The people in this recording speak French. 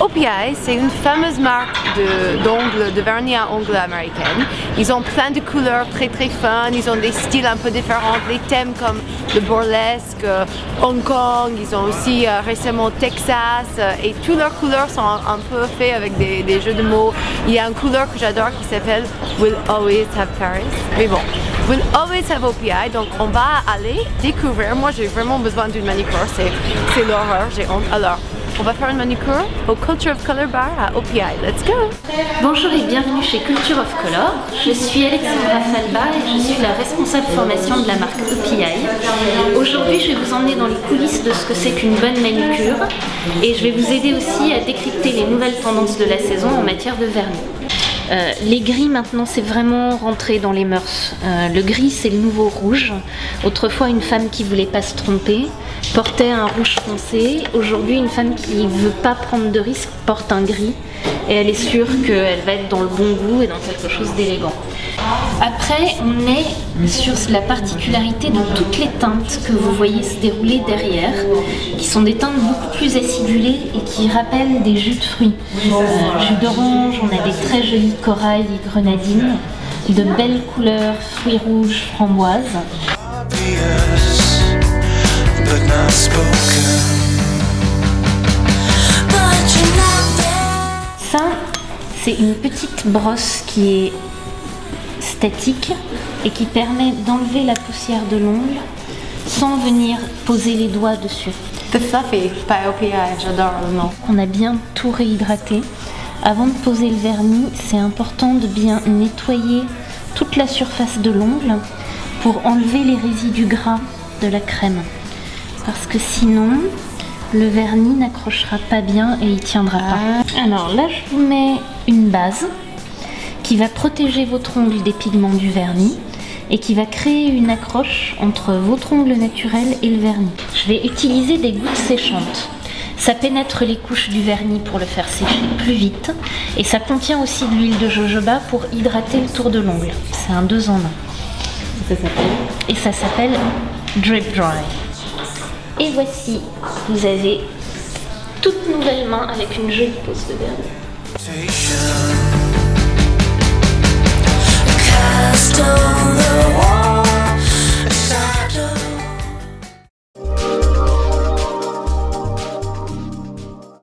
OPI, c'est une fameuse marque d'ongles, de vernis à ongles américaine. Ils ont plein de couleurs très fun, ils ont des styles un peu différents, des thèmes comme le burlesque, Hong Kong, ils ont aussi récemment Texas, et toutes leurs couleurs sont un peu faites avec des jeux de mots. Il y a une couleur que j'adore qui s'appelle We'll Always Have Paris. Mais bon, We'll Always Have OPI, donc on va aller découvrir. Moi j'ai vraiment besoin d'une manicure, c'est l'horreur, j'ai honte. Alors, on va faire une manicure au Culture of Color Bar à OPI. Let's go! Bonjour et bienvenue chez Culture of Color. Je suis Alexandra Falba et je suis la responsable formation de la marque OPI. Aujourd'hui, je vais vous emmener dans les coulisses de ce que c'est qu'une bonne manicure et je vais vous aider aussi à décrypter les nouvelles tendances de la saison en matière de vernis. Les gris maintenant c'est vraiment rentré dans les mœurs. Le gris c'est le nouveau rouge. Autrefois une femme qui voulait pas se tromper portait un rouge foncé. Aujourd'hui une femme qui veut pas prendre de risques porte un gris et elle est sûre qu'elle va être dans le bon goût et dans quelque chose d'élégant. Après on est sur la particularité de toutes les teintes que vous voyez se dérouler derrière, qui sont des teintes beaucoup plus acidulées et qui rappellent des jus de fruits. Jus d'orange, on a des très jolies corail et grenadines, de belles couleurs, fruits rouges, framboises. Ça, c'est une petite brosse qui est statique et qui permet d'enlever la poussière de l'ongle sans venir poser les doigts dessus. The Fluffy by OPI, j'adore le nom. On a bien tout réhydraté. Avant de poser le vernis, c'est important de bien nettoyer toute la surface de l'ongle pour enlever les résidus gras de la crème. Parce que sinon, le vernis n'accrochera pas bien et il tiendra pas. Alors là, je vous mets une base qui va protéger votre ongle des pigments du vernis et qui va créer une accroche entre votre ongle naturel et le vernis. Je vais utiliser des gouttes séchantes. Ça pénètre les couches du vernis pour le faire sécher plus vite et ça contient aussi de l'huile de jojoba pour hydrater le tour de l'ongle. C'est un 2 en 1. Et ça s'appelle Drip Dry. Et voici, vous avez toute nouvelle main avec une jolie pose de vernis.